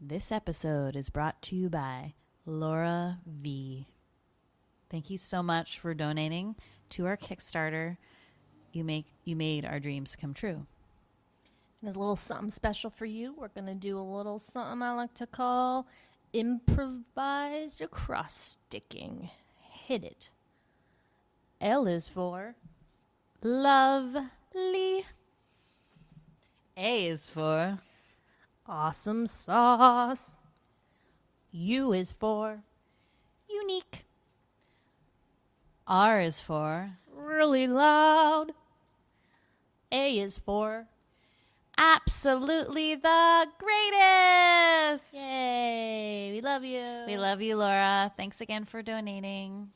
This episode is brought to you by Laura V. Thank you so much for donating to our Kickstarter. You made our dreams come true. And as a little something special for you, we're going to do a little something I like to call improvised across-sticking. Hit it. L is for Lovely. A is for awesome sauce. U is for unique. R is for really loud. A is for absolutely the greatest. yay. We love you. We love you, Laura. Thanks again for donating.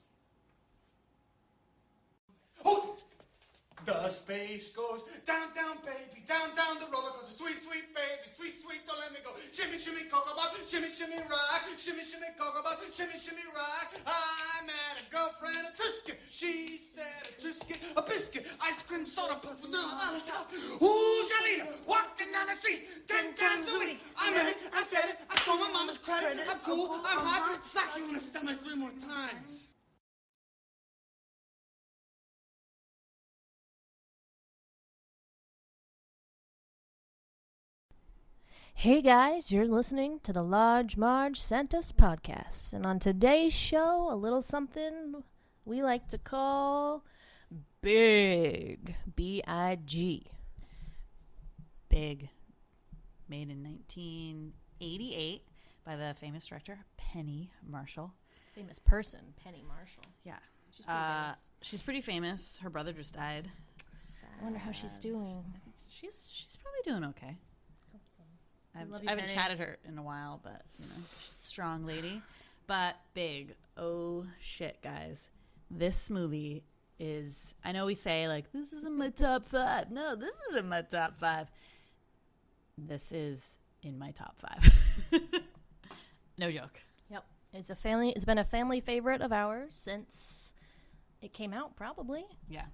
Oh! The space goes down, down, baby, down, down the roller coaster. Sweet, sweet baby, sweet, sweet, don't let me go. Shimmy, shimmy, cocoa bop, shimmy, shimmy, rock. Shimmy, shimmy, cocoa bop, shimmy, shimmy, rock. I met a girlfriend, a Trisket. She said a Trisket, a biscuit, ice cream, soda, pop, vanilla. Ooh, Shalita, walking down the street, 10 times a week. I met it, I said it, I stole my mama's credit. I'm cool, I'm hot, sock you in the stomach 3 more times. Hey guys, you're listening to the Large Marge Sent Us podcast. And on today's show, a little something we like to call Big. B-I-G. Big. Made in 1988 by the famous director Penny Marshall. Famous person, Penny Marshall. Yeah. She's pretty famous. She's pretty famous. Her brother just died. I wonder how she's doing. She's probably doing okay. Love I you, haven't Penny. chatted her in a while, but she's a strong lady. But Big. Oh shit, guys. This movie is, I know we say like, this isn't my top 5. No, this isn't my top 5. This is in my top 5. No joke. Yep. It's been a family favorite of ours since it came out, probably. Yeah.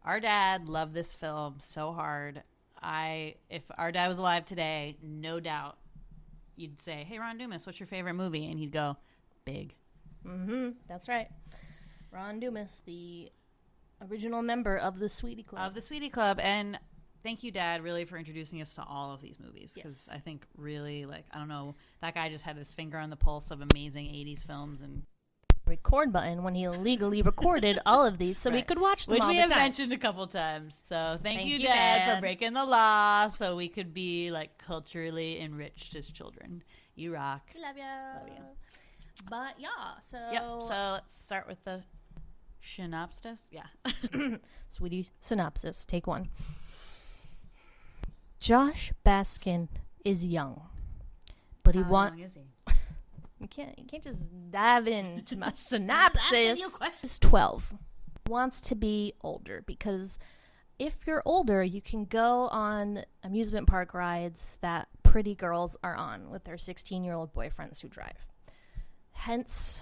Our dad loved this film so hard. If our dad was alive today, no doubt you'd say, hey, Ron Dumas, what's your favorite movie? And he'd go, Big. Mm-hmm. That's right. Ron Dumas, the original member of the Sweetie Club. And thank you, Dad, really, for introducing us to all of these movies. Because I think really, I don't know, that guy just had his finger on the pulse of amazing 80s films. And record button when he illegally recorded all of these so we could watch them which all we the have time. mentioned a couple times. So thank you, Dad, Dad, for breaking the law so we could be culturally enriched as children. You rock. Love you. Love you. But yeah, so So let's start with the synopsis. Yeah. Sweetie synopsis. Take 1. Josh Baskin is young, but he How wants. young is he? You can't just dive into my synopsis. you a question. He's 12. Wants to be older because if you're older, you can go on amusement park rides that pretty girls are on with their 16-year-old boyfriends who drive. Hence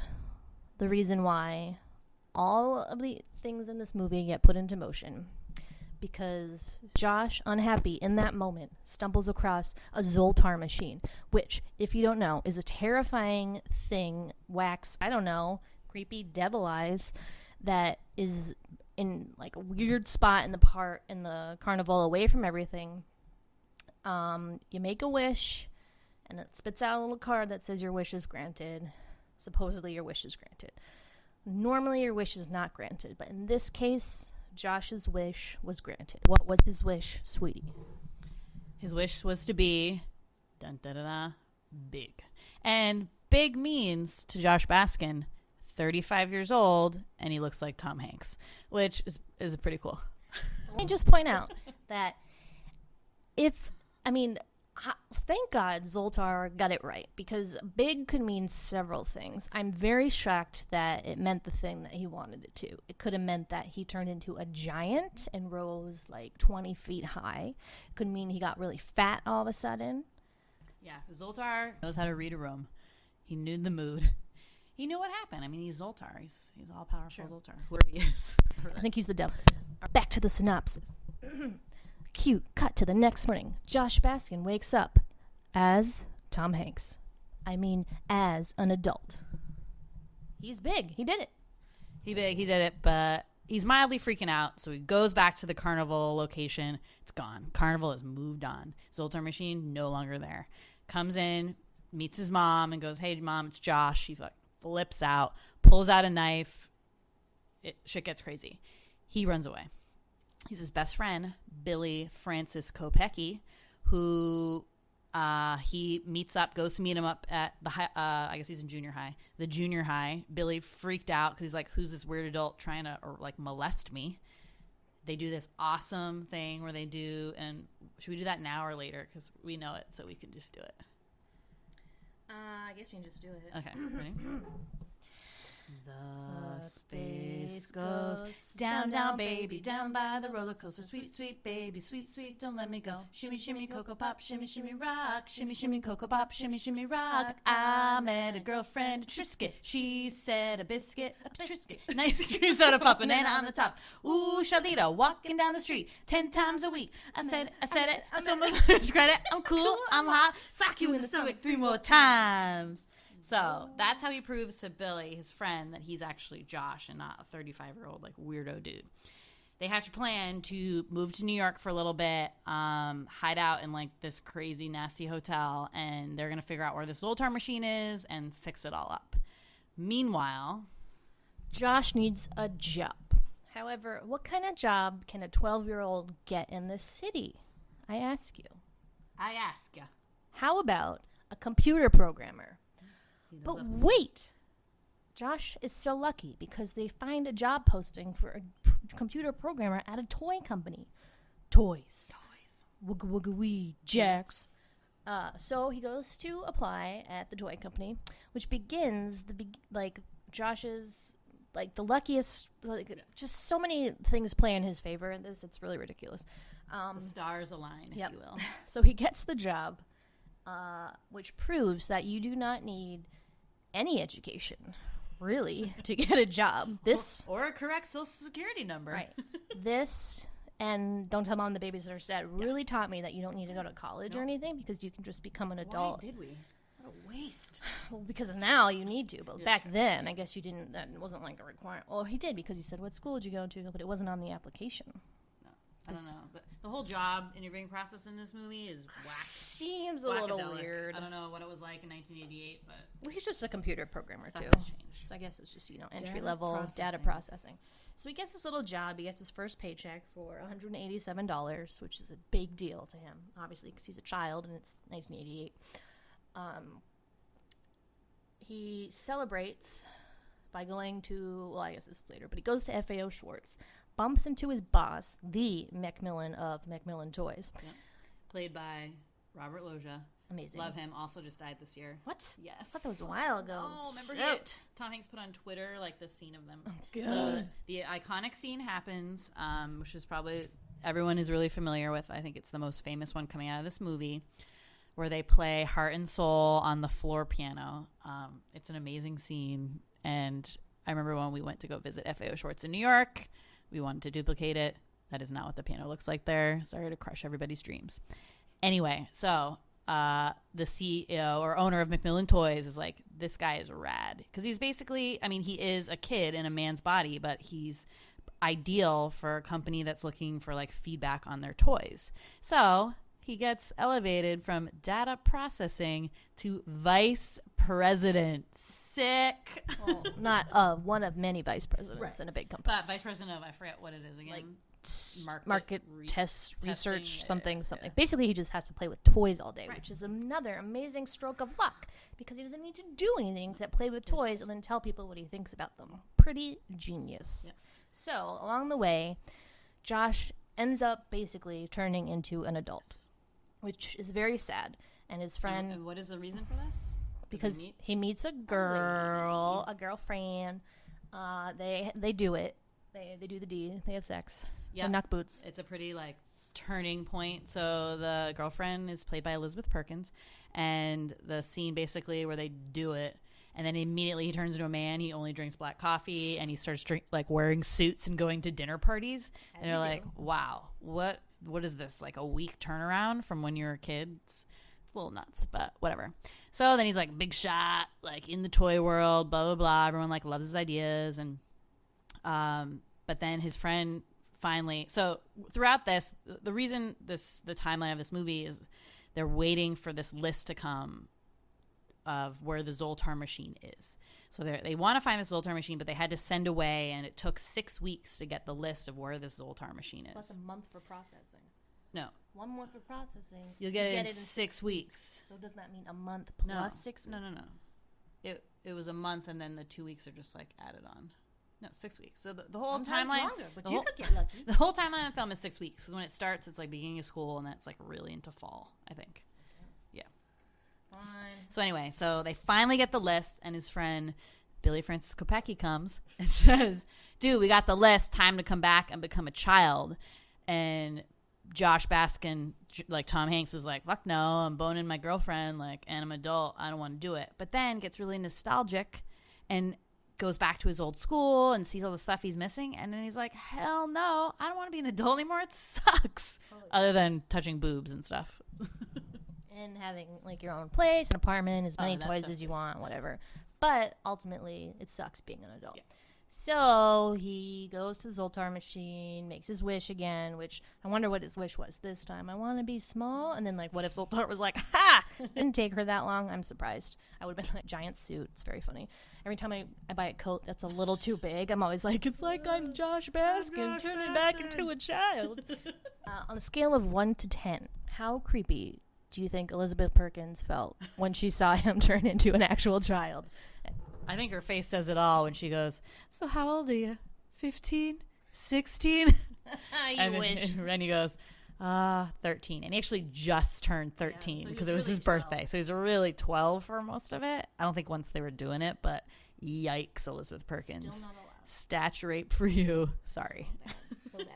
the reason why all of the things in this movie get put into motion. Because Josh, unhappy in that moment, stumbles across a Zoltar machine, which, if you don't know, is a terrifying thing, creepy devil eyes, that is in a weird spot in the carnival away from everything. You make a wish, and it spits out a little card that says your wish is granted. Supposedly your wish is granted. Normally your wish is not granted, but in this case, Josh's wish was granted. What was his wish, sweetie? His wish was to be big. And big means to Josh Baskin 35 years old, and he looks like Tom Hanks, which is pretty cool. Let me just point out that thank God Zoltar got it right, because big could mean several things. I'm very shocked that it meant the thing that he wanted it to. It could have meant that he turned into a giant and rose 20 feet high. It could mean he got really fat all of a sudden. Yeah, Zoltar knows how to read a room. He knew the mood. He knew what happened. He's Zoltar. He's all powerful Zoltar, whoever he is. I think he's the devil. Back to the synopsis. Cute. Cut to the next morning. Josh Baskin wakes up as Tom Hanks. I mean, as an adult. He's big. He did it. He did it, but he's mildly freaking out. So he goes back to the carnival location. It's gone. Carnival has moved on. His old time machine, no longer there. Comes in, meets his mom, and goes, "Hey, Mom, it's Josh." She flips out, pulls out a knife. Shit gets crazy. He runs away. He's his best friend, Billy Francis Kopecki, who he meets up, goes to meet him up at the high, I guess he's in junior high. The junior high. Billy freaked out because he's like, who's this weird adult trying to molest me? They do this awesome thing where they do, and should we do that now or later? Because we know it, so we can just do it. I guess we can just do it. Okay, ready? The space goes down, down, baby, down by the roller coaster. Sweet, sweet baby, sweet, sweet, don't let me go. Shimmy, shimmy, cocoa pop, shimmy, shimmy, rock. Shimmy, shimmy, cocoa pop, shimmy, shimmy, rock. I met a girlfriend, a Trisket. She said a biscuit, a Trisket. Nice tree soda pop, banana on the top. Ooh, Shalita, walking down the street 10 times a week. I said it, I'm so much credit. I'm cool, I'm hot. Sock you in the stomach 3 more times. So that's how he proves to Billy, his friend, that he's actually Josh and not a 35-year-old weirdo dude. They hatch a plan to move to New York for a little bit, hide out in this crazy nasty hotel, and they're gonna figure out where this old time machine is and fix it all up. Meanwhile, Josh needs a job. However, what kind of job can a 12-year-old get in this city? I ask you. How about a computer programmer? But wait, Josh is so lucky because they find a job posting for a computer programmer at a toy company. Toys. Wooga wooga wee, Jax. So he goes to apply at the toy company, which begins Josh's the luckiest. Just so many things play in his favor in this. It's really ridiculous. the stars align, if you will. So he gets the job, which proves that you do not need any education, really, to get a job. This or a correct social security number. Right. This and Don't Tell Mom the Babysitter's Dead really taught me that you don't need to go to college or anything because you can just become an adult. Why did we? What a waste. Well, because now you need to, but back then, I guess you didn't. That wasn't like a requirement. Well, he did because he said, "What school did you go to?" But it wasn't on the application. No, I don't know. But the whole job interviewing process in this movie is whack. Seems a little weird. I don't know what it was like in 1988, but well, he's just a computer programmer stuff too. has changed. So I guess it's just entry level data processing. So he gets this little job. He gets his first paycheck for $187, which is a big deal to him, obviously, because he's a child and it's 1988. He celebrates by going to, well, I guess this is later, but he goes to FAO Schwartz, bumps into his boss, the Macmillan of Macmillan Toys. Yep. Played by Robert Loggia. Amazing. Love him. Also just died this year. What? Yes. I thought that was a while ago. Oh, remember Tom Hanks put on Twitter, like, the scene of them. Oh, God. So the iconic scene happens, which is probably everyone is really familiar with. I think it's the most famous one coming out of this movie, where they play Heart and Soul on the floor piano. It's an amazing scene. And I remember when we went to go visit FAO Schwartz in New York, we wanted to duplicate it. That is not what the piano looks like there. Sorry to crush everybody's dreams. Anyway, so the CEO or owner of Macmillan Toys is like, this guy is rad. Because he's basically, I mean, he is a kid in a man's body, but he's ideal for a company that's looking for, like, feedback on their toys. So he gets elevated from data processing to vice president. Sick. Well, not one of many vice presidents in a big company. But vice president of, I forget what it is again. Like market test research, testing, something. yeah. Basically, he just has to play with toys all day, which is another amazing stroke of luck because he doesn't need to do anything except play with toys and then tell people what he thinks about them. Pretty genius. Yeah. So, along the way, Josh ends up basically turning into an adult, which is very sad. And his friend... And what is the reason for this? Because he meets a girl, a girlfriend. They do it. They do the deed. They have sex. Yeah. They knock boots. It's a pretty, like, turning point. So the girlfriend is played by Elizabeth Perkins. And the scene basically where they do it, and then immediately he turns into a man. He only drinks black coffee, and he starts wearing suits and going to dinner parties. And they're like, wow, what is this? Like a week turnaround from when you were kids? It's a a little nuts, but whatever. So then he's like big shot, like in the toy world, blah blah blah. Everyone like loves his ideas, and but then his friend finally. So throughout this, the reason the timeline of this movie is they're waiting for this list to come of where the Zoltar machine is. So they want to find this Zoltar machine, but they had to send away, and it took 6 weeks to get the list of where this Zoltar machine is. Plus a month for processing. No. 1 month for processing. You'll get it in 6 weeks. So does that mean a month plus 6 weeks? No. It was a month, and then the 2 weeks are just like added on. No, 6 weeks. So the whole Sometimes timeline, longer, but you could get lucky. the whole timeline of the film is 6 weeks. Because when it starts, it's like beginning of school, and that's like really into fall, I think. Yeah. Fine. So anyway, so they finally get the list, and his friend Billy Francis Kopecki comes and says, "Dude, we got the list. Time to come back and become a child." And Josh Baskin, like Tom Hanks, is like, "Fuck no, I'm boning my girlfriend, like, and I'm an adult. I don't want to do it." But then gets really nostalgic and goes back to his old school and sees all the stuff he's missing, and then he's like, "Hell no, I don't want to be an adult anymore. It sucks." Other than touching boobs and stuff. And having like your own place, an apartment, as many that toys stuff as you too. want, whatever. But ultimately, it sucks being an adult. Yeah. So he goes to the Zoltar machine, makes his wish again, which I wonder what his wish was this time. I want to be small. And then, like, what if Zoltar was like, ha! Didn't take her that long. I'm surprised. I would have been like, giant suit. It's very funny. Every time I buy a coat that's a little too big, I'm always like, it's like I'm Josh Baskin turning back into a child. On a scale of 1 to 10, how creepy do you think Elizabeth Perkins felt when she saw him turn into an actual child? I think her face says it all when she goes, "So how old are you? 15? 16? You and wish. And he goes, 13. And he actually just turned 13 so because he's it was really his 12. birthday. So he's really 12 for most of it. I don't think once they were doing it, but yikes, Elizabeth Perkins. Still not allowed. Stature rape for you. Sorry. So bad.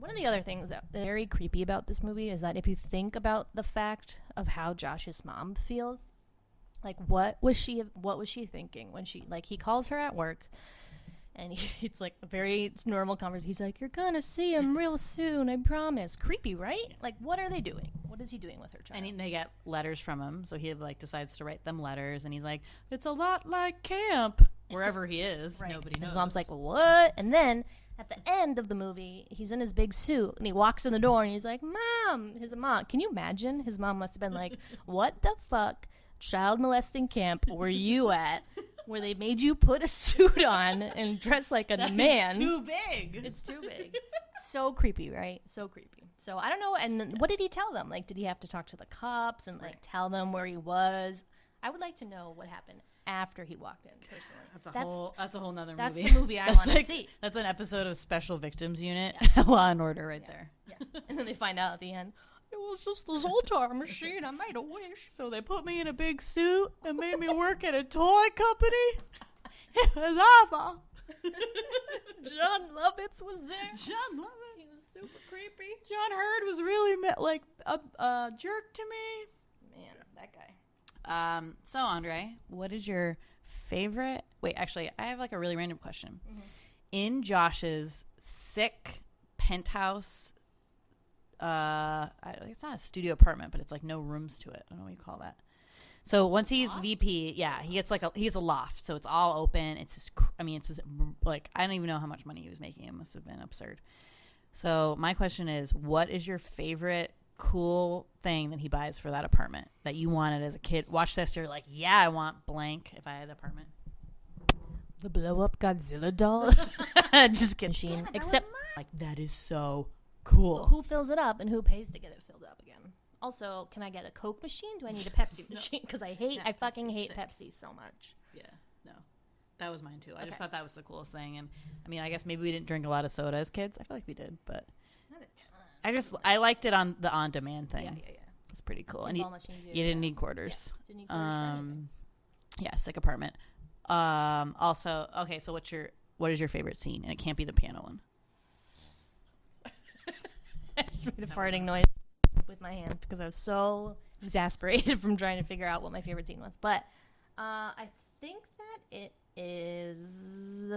One of the other things that's very creepy about this movie is that if you think about the fact of how Josh's mom feels, like what was she thinking when she, like, he calls her at work and it's like a very normal conversation. He's like, "You're gonna see him real soon, I promise." Creepy, right? Like, what are they doing? What is he doing with her child? And they get letters from him. So he like decides to write them letters. And he's like, "It's a lot like camp." Wherever he is, Right. nobody knows. His mom's like, "What?" And then at the end of the movie, he's in his big suit and he walks in the door and he's like, "Mom," his mom. Can you imagine? His mom must have been like, "What the fuck child molesting camp were you at where they made you put a suit on and dress like a man?" too big. It's too big. So creepy, right? So creepy. So I don't know. And then what did he tell them? Like, did he have to talk to the cops and like tell them where he was? I would like to know what happened after he walked in personally. That's a whole nother That's movie. the movie I want to see. That's an episode of Special Victims Unit, Law and Order, right there. Yeah. And then they find out at the end, it was just the Zoltar machine. I made a wish. So they put me in a big suit and made me work at a toy company. It was awful. John Lovitz was there. John Lovett. He was super creepy. John Hurd was really like a jerk to me. Man, that guy. So Andre, what is your favorite? Wait, actually, I have like a really random question. Mm-hmm. In Josh's sick penthouse, it's not a studio apartment, but it's like no rooms to it. I don't know what you call that. So once he's VP, yeah, he gets he's a loft, so it's all open. It's just, it's just, like, I don't even know how much money he was making. It must have been absurd. So my question is, what is your favorite cool thing that he buys for that apartment that you wanted as a kid? Watch this, you're like, yeah, I want blank if I had the apartment. The blow up Godzilla doll. Just kidding. Machine. Except, Like, that is so cool. well, who fills it up and who pays to get it filled up again? Also, can I get a Coke machine? Do I need a Pepsi machine? Because I fucking Pepsi's hate sick. Pepsi so much. Yeah, no. That was mine too. I just Okay. thought that was the coolest thing. And I guess maybe we didn't drink a lot of soda as kids. I feel like we did, but Not a ton. I liked it on the on-demand thing. Yeah. It's pretty cool. And Pinball machines, you didn't need quarters. Didn't need quarters for anything. Yeah, sick apartment. Also, okay, so what is your favorite scene? And it can't be the piano one. I just made a farting noise with my hand because I was so exasperated from trying to figure out what my favorite scene was. But I think that it is.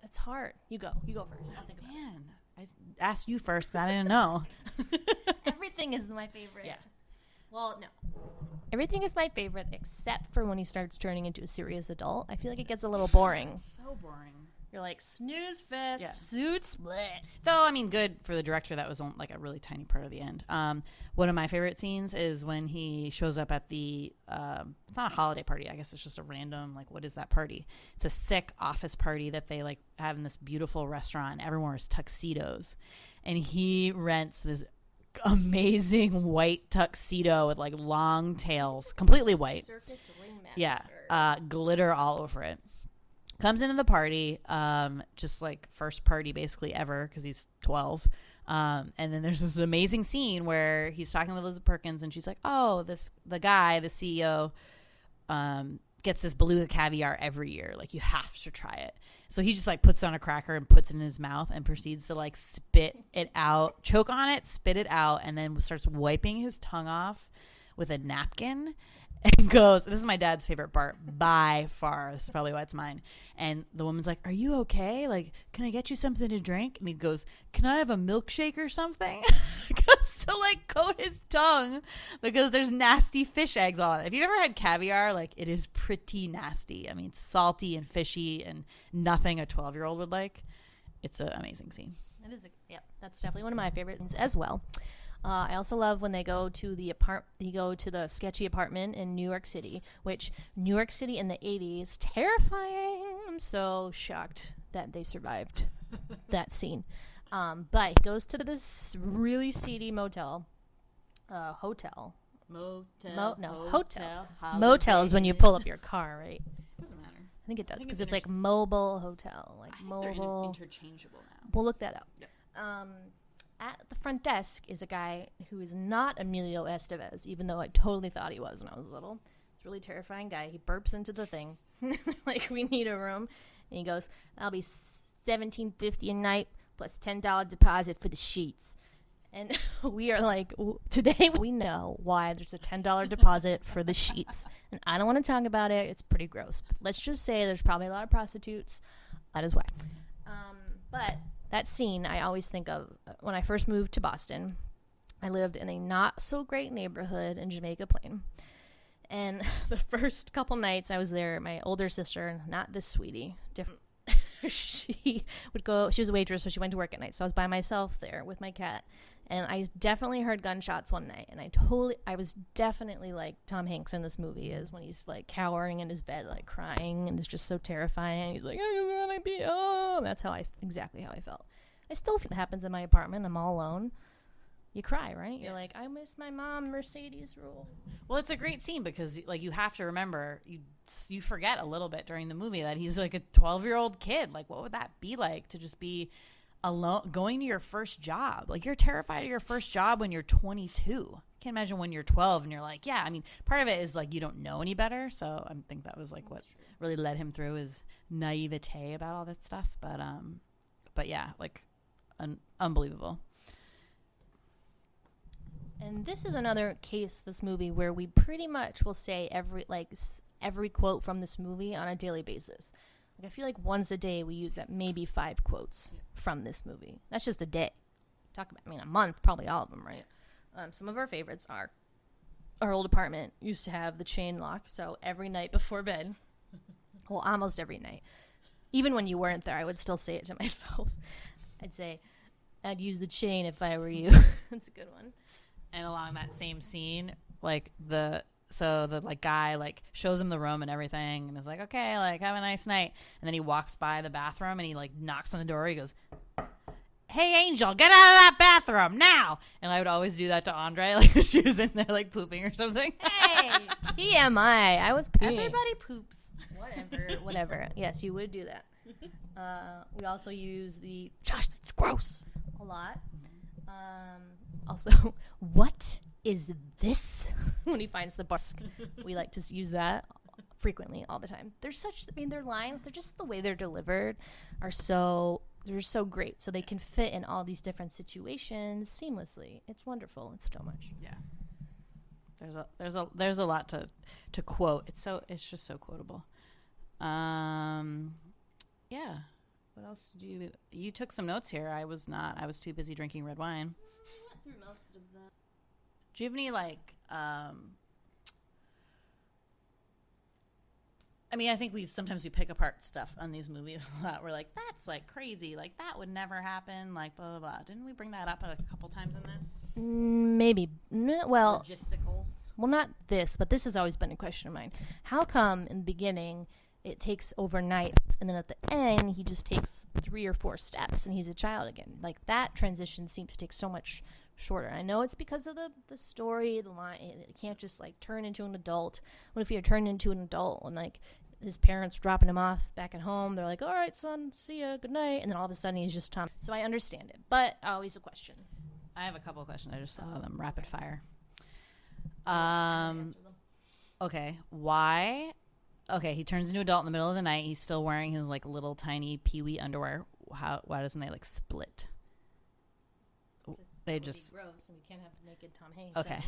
It's hard. You go first. I'll think about it. Man, I asked you first because I didn't know. Everything is my favorite. Yeah. Well, no. Everything is my favorite except for when he starts turning into a serious adult. I feel like it gets a little boring. So boring. You're like, snooze fest, Yeah. suits, bleh. Though, I mean, good for the director. That was on, like, a really tiny part of the end. One of my favorite scenes is when he shows up at the, it's not a holiday party. I guess it's just a random, like, what is that party? It's a sick office party that they, like, have in this beautiful restaurant. Everyone wears tuxedos. And he rents this amazing white tuxedo with, like, long tails. Completely white. Circus ringmaster. Yeah. Glitter all over it. Comes into the party, just like first party basically ever because he's 12. And then there's this amazing scene where he's talking with Elizabeth Perkins and she's like, oh, the CEO, gets this beluga caviar every year. Like, you have to try it. So he just like puts on a cracker and puts it in his mouth and proceeds to like spit it out, choke on it, spit it out, and then starts wiping his tongue off with a napkin. And goes, this is my dad's favorite part by far. This is probably why it's mine. And the woman's like, are you okay? Like, can I get you something to drink? And he goes, can I have a milkshake or something? To like coat his tongue because there's nasty fish eggs on it. If you've ever had caviar, like, it is pretty nasty. I mean, it's salty and fishy and nothing a 12-year-old would like. It's an amazing scene. That is, that's definitely one of my favorite things as well. I also love when they go to the sketchy apartment in New York City, which New York City in the 80s, terrifying. I'm so shocked that they survived that scene. But he goes to this really seedy hotel. Hotel. Motel is when you pull up your car, right? Doesn't matter. I think it does because it's like mobile hotel, like mobile. They're interchangeable now. We'll look that up. Yep. At the front desk is a guy who is not Emilio Estevez, even though I totally thought he was when I was little. It's a really terrifying guy. He burps into the thing, like, we need a room, and he goes, "I'll be $17.50 a night plus $10 deposit for the sheets." And we are like, today we know why there's a $10 deposit for the sheets, and I don't want to talk about it. It's pretty gross. But let's just say there's probably a lot of prostitutes. That is why. But that scene I always think of when I first moved to Boston. I lived in a not so great neighborhood in Jamaica Plain. And the first couple nights I was there, my older sister, not this sweetie, different, she was a waitress, so she went to work at night. So I was by myself there with my cat. And I definitely heard gunshots one night. And I was definitely like Tom Hanks in this movie is when he's like cowering in his bed, like crying, and it's just so terrifying. He's like, I just want to be home. That's exactly how I felt. I still feel it happens in my apartment. I'm all alone. You cry, right? You're like, I miss my mom, Mercedes rule. Well, it's a great scene because, like, you have to remember, you forget a little bit during the movie that he's like a 12-year-old kid. Like, what would that be like to just be alone, going to your first job? Like, you're terrified of your first job when you're 22. Can't imagine when you're 12 and you're like, yeah. I mean, part of it is like you don't know any better. So I think that was like what really led him through his naivete about all that stuff. But yeah, like, unbelievable. And this is another case, this movie, where we pretty much will say every quote from this movie on a daily basis. Like, I feel like once a day we use maybe 5 quotes from this movie. That's just a day. A month, probably all of them, right? Some of our favorites are our old apartment used to have the chain lock, so every night before bed, well, almost every night, even when you weren't there, I would still say it to myself. I'd say, I'd use the chain if I were you. That's a good one. And along that same scene, like the guy like shows him the room and everything and is like, okay, like, have a nice night. And then he walks by the bathroom and he like knocks on the door. He goes, hey, Angel, get out of that bathroom now. And I would always do that to Andre, like when she was in there like pooping or something. Hey, TMI. I was peeing. Everybody poops. Whatever. Yes, you would do that. We also use the Josh, that's gross a lot. Also, what is this? When he finds the busk, we like to use that frequently, all the time. Their lines, they're just the way they're delivered they're so great. So they can fit in all these different situations seamlessly. It's wonderful. It's so much. Yeah. There's a lot to quote. It's just so quotable. Yeah. What else did you took some notes here. I was not. I was too busy drinking red wine. I went through most of them. Do you have any like I mean, I think we pick apart stuff on these movies a lot. We're like, that's like crazy. Like that would never happen. Like blah, blah, blah. Didn't we bring that up a couple times in this? Maybe. Well, Logisticals. well, not this, but this has always been a question of mine. How come in the beginning it takes overnight, and then at the end he just takes 3 or 4 steps and he's a child again? Like that transition seems to take so much shorter. I know it's because of the story, the line. It can't just like turn into an adult. What if you turn into an adult and like his parents dropping him off back at home? They're like, all right, son, see ya, good night. And then all of a sudden he's just Tom. So I understand it, but always a question. I have a couple of questions. I just saw them rapid fire. Okay. Why? Okay, he turns into an adult in the middle of the night. He's still wearing his like little tiny peewee underwear. Why doesn't they like split? They just gross, and we can't have naked Tom Hanks. Okay.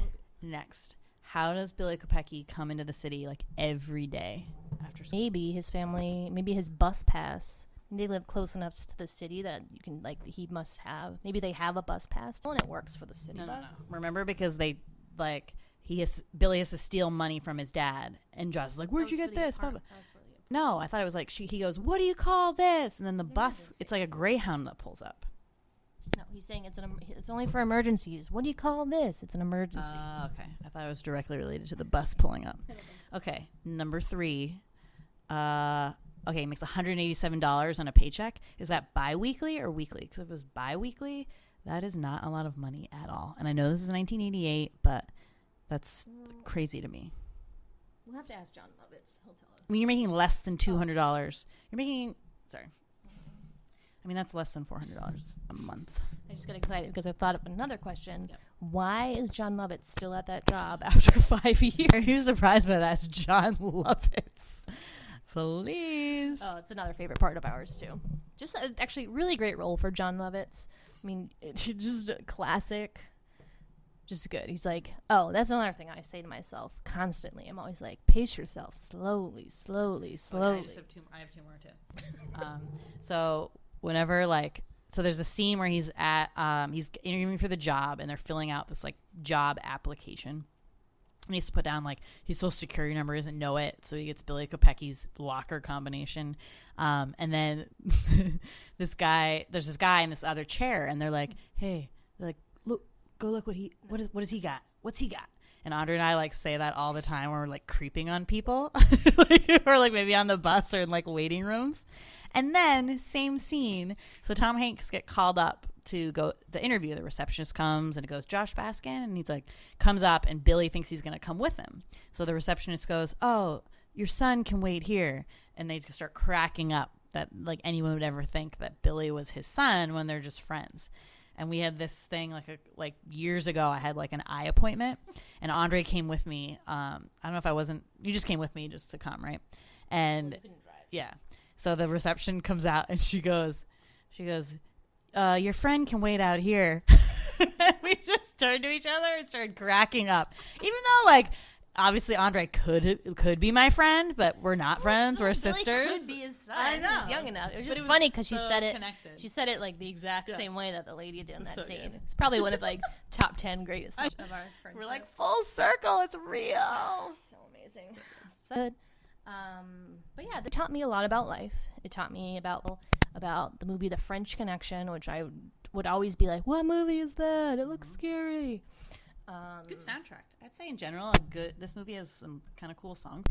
Next, how does Billy Kopecki come into the city like every day after school? Maybe his family, maybe his bus pass. They live close enough to the city that you can like he must have. Maybe they have a bus pass, and it works for the city bus. No. Remember, because they like Billy has to steal money from his dad, and Josh is like, "Where'd you get this?" No, I thought it was like he goes, "What do you call this?" And then the bus, it's like a Greyhound that pulls up. No, he's saying it's only for emergencies. What do you call this? It's an emergency. Okay. I thought it was directly related to the bus pulling up. Okay, number 3. Okay, he makes $187 on a paycheck. Is that bi-weekly or weekly? Because if it was bi-weekly, that is not a lot of money at all. And I know this is 1988, but that's crazy to me. We'll have to ask John Lovitz. He'll tell us. I mean, you're making less than $200. You're making... Sorry. I mean, that's less than $400 a month. I just got excited because I thought of another question. Yep. Why is John Lovitz still at that job after 5 years? Are you surprised by that? It's John Lovitz. Please. Oh, it's another favorite part of ours, too. Just actually really great role for John Lovitz. I mean, it's just a classic. Just good. He's like, oh, that's another thing I say to myself constantly. I'm always like, pace yourself slowly. Okay, I have two more, too. So... Whenever so there's a scene where he's interviewing for the job and they're filling out this like job application. And he has to put down like his social security number, doesn't know it, so he gets Billy Kopecki's locker combination. And then there's this guy in this other chair, and they're like, hey, they're like, look what does he got? What's he got? And Andre and I like say that all the time when we're like creeping on people, or like maybe on the bus or in like waiting rooms. And then same scene. So Tom Hanks get called up to go the interview. The receptionist comes and it goes, Josh Baskin, and he's like comes up, and Billy thinks he's gonna come with him. So the receptionist goes, oh, your son can wait here, and they just start cracking up that like anyone would ever think that Billy was his son when they're just friends. And we had this thing like years ago. I had like an eye appointment, and Andre came with me. I don't know if I wasn't. You just came with me just to come, right? And yeah. So the reception comes out, and she goes, your friend can wait out here. We just turned to each other and started cracking up, even though like obviously Andre could be my friend, but we're not friends. We're sisters. Could be his son. I know. He's young enough. It was just funny because so she said it. Connected. She said it like the exact same way that the lady did in that scene. Good. It's probably one of like top 10 greatest of our friendship. We're like full circle. It's real. So amazing. So good. But yeah, they taught me a lot about life. It taught me about the movie The French Connection, which I would always be like, what movie is that? It looks scary. Good soundtrack. I'd say in general, this movie has some kind of cool songs.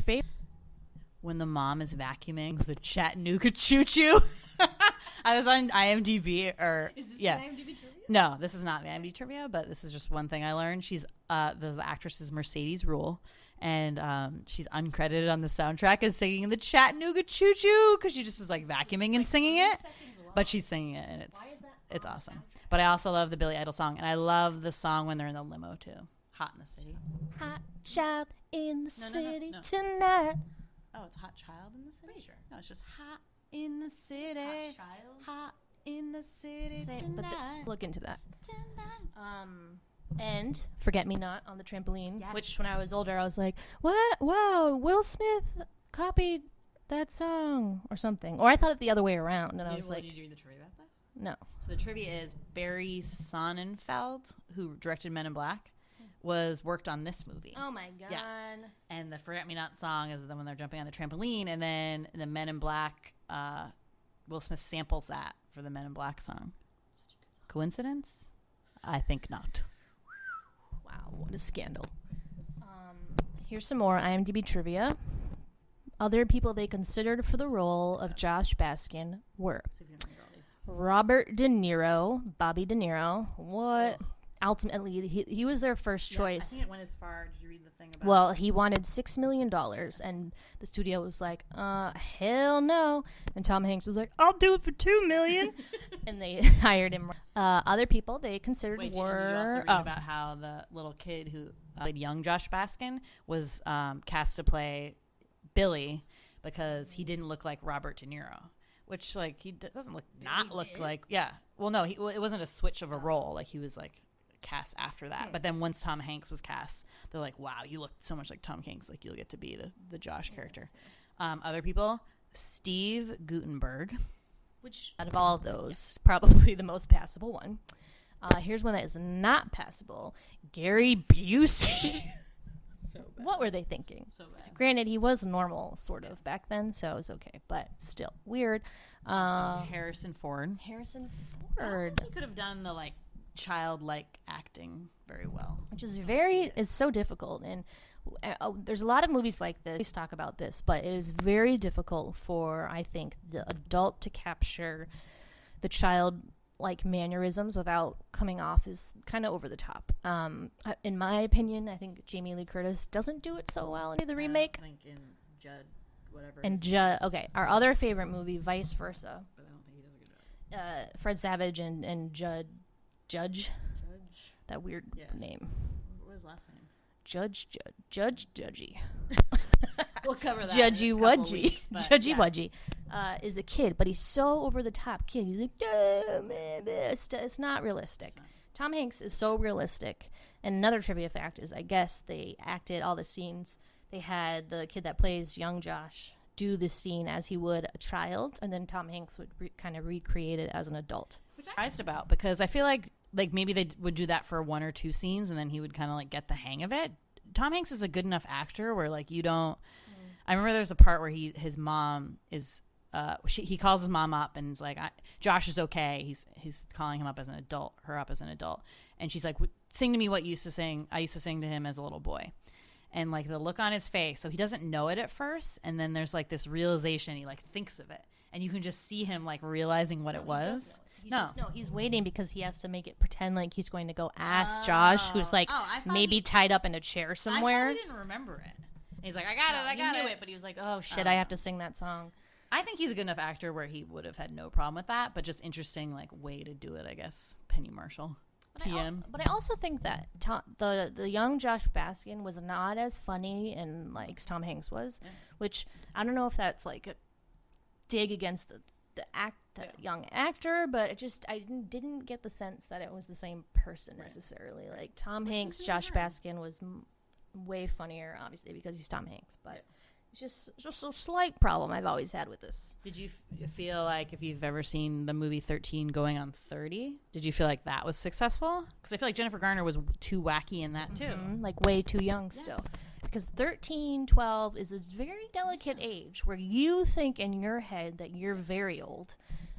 When the mom is vacuuming, the Chattanooga Choo Choo. I was on IMDb, is this yeah. the IMDb trivia? No, this is not the IMDb trivia, but this is just one thing I learned. She's the actress is Mercedes Rule, and she's uncredited on the soundtrack as singing the Chattanooga Choo Choo because she just is like vacuuming and singing it, but she's singing it, and it's awesome. But I also love the Billy Idol song, and I love the song when they're in the limo too. Hot in the City. Hot child in the city no. tonight. Oh, it's Hot Child in the City? Pretty sure. No, it's just Hot in the City. Hot Child? Hot in the City tonight. Look into that. And Forget Me Not on the trampoline, which when I was older, I was like, what? Wow, Will Smith copied that song or something. Or I thought it the other way around, and I was like, did you read the trivia about this? no. So the trivia is Barry Sonnenfeld, who directed Men in Black, worked on this movie. Oh my god. Yeah. And the Forget Me Not song is the when they're jumping on the trampoline, and then the Men in Black, Will Smith samples that for the Men in Black song. Such a good song. Coincidence? I think not. Wow, what a scandal. Here's some more IMDb trivia. Other people they considered for the role of Josh Baskin were See if you can read all these. Robert De Niro, Bobby De Niro. What? Ultimately, he was their first choice. I think it went as far. Did you read the thing about Well, he wanted $6 million, and the studio was like, hell no. And Tom Hanks was like, I'll do it for $2 million. And they hired him. Other people they considered Wait, were... did you also read about how the little kid who played young Josh Baskin was cast to play Billy because he didn't look like Robert De Niro, which, like, he doesn't look like... Yeah. Well, no, it wasn't a switch of a role. Like, he was, like, cast after that. But then once Tom Hanks was cast, they're like, wow, you look so much like Tom Hanks. Like, you'll get to be the Josh character. Other people, Steve Guttenberg, which out of all of those, probably the most passable one. Here's one that is not passable. Gary Busey. So bad. What were they thinking? So bad. Granted, he was normal, sort of, back then, so it was okay. But still, weird. Harrison Ford. Harrison I don't Ford. think he could have done the, like, childlike acting very well. Which is is so difficult. And there's a lot of movies like this. Let's talk about this. But it is very difficult for, I think, the adult to capture the childlike mannerisms without coming off as kind of over the top. In my opinion, I think Jamie Lee Curtis doesn't do it so well in the remake. I think in Judd, whatever. And Judd, okay, our other favorite movie, Vice Versa. But I don't think he does a good job. Fred Savage and Judge. That weird name. What was his last name? Judgy. We'll cover that. Judgy in a couple Wudgy. weeks, but Judgy yeah. Wudgy is the kid, but he's so over the top kid. He's like, oh, man, it's not realistic. Tom Hanks is so realistic. And another trivia fact is, I guess they acted all the scenes. They had the kid that plays young Josh do the scene as he would a child, and then Tom Hanks would kind of recreate it as an adult. Which I'm surprised about, because I feel like maybe they would do that for 1 or 2 scenes, and then he would kind of like get the hang of it. Tom Hanks is a good enough actor where like you don't. I remember there's a part where his mom is. He calls his mom up and is like, Josh is okay. He's calling him up as an adult, her up as an adult, and she's like, sing to me what you used to sing. I used to sing to him as a little boy. And like the look on his face, so he doesn't know it at first, and then there's like this realization. He like thinks of it, and you can just see him like realizing what it was. He's waiting because he has to make it pretend like he's going to go ask Josh, who's like maybe tied up in a chair somewhere. I thought he didn't remember it. And he's like, I got it. He knew it, but he was like, oh shit, I have to sing that song. I think he's a good enough actor where he would have had no problem with that, but just interesting like way to do it, I guess. Penny Marshall. PM. But I also think that the young Josh Baskin was not as funny and like Tom Hanks was, which I don't know if that's like a dig against the young actor, but I didn't get the sense that it was the same person necessarily. Like Tom Hanks, Josh Baskin was way funnier, obviously because he's Tom Hanks, but. It's just a slight problem I've always had with this. Did you feel like, if you've ever seen the movie 13 Going on 30, did you feel like that was successful? Because I feel like Jennifer Garner was too wacky in that too. Like way too young still. Because 13, 12 is a very delicate age where you think in your head that you're very old.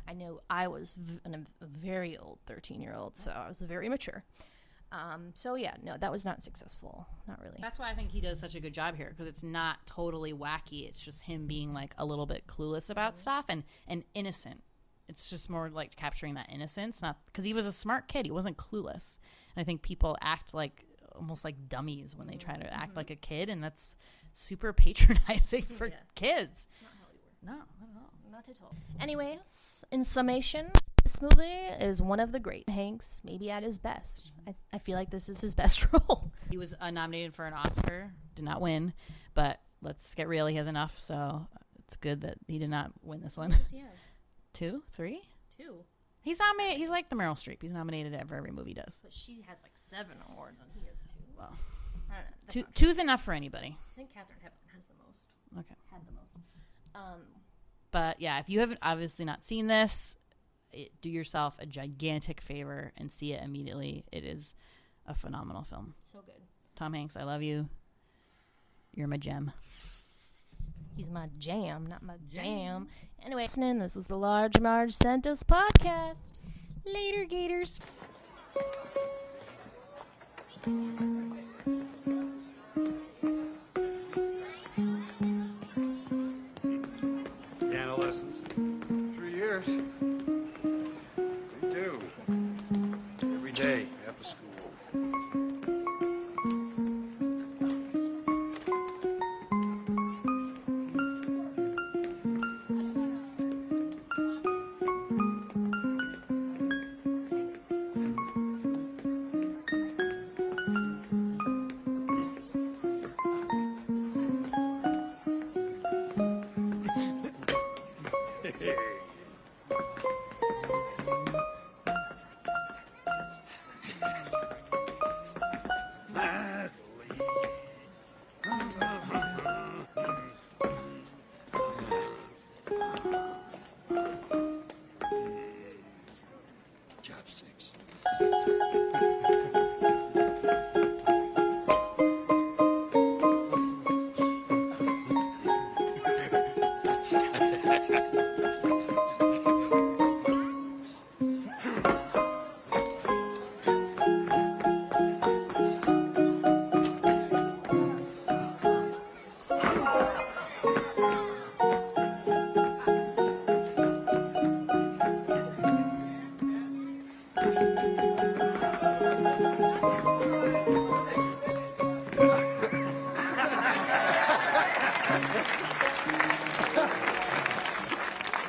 I know I was a very old 13-year-old, so I was very mature. So yeah, no, that was not successful. Not really. That's why I think he does such a good job here, because it's not totally wacky. It's just him being like a little bit clueless about stuff and innocent. It's just more like capturing that innocence, not because he was a smart kid. He wasn't clueless. And I think people act like almost like dummies when they try to act like a kid, and that's super patronizing for kids. It's not Hollywood. No, not at all. Not at all. Anyways, in summation, this movie is one of the great. Hanks, maybe at his best. I feel like this is his best role. He was nominated for an Oscar, did not win, but let's get real, he has enough, so it's good that he did not win this one. 2, 3? 2. He's nominated. He's like the Meryl Streep. He's nominated for every movie he does. But she has like 7 awards, and he has 2. Well, I don't know. two's enough for anybody. I think Katharine Hepburn has the most. Okay. Had the most. But yeah, if you haven't obviously not seen this, do yourself a gigantic favor and see it immediately. It is a phenomenal film. So good. Tom Hanks, I love you. You're my gem. He's my jam, not my jam. Anyway, listening, this is the Large Marge Sent Us podcast. Later, Gators. Piano lessons. 3 years. They do. Every day after school. Chopsticks.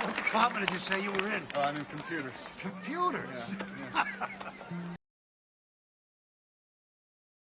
What department did you say you were in? I'm in computers. Computers. Yeah.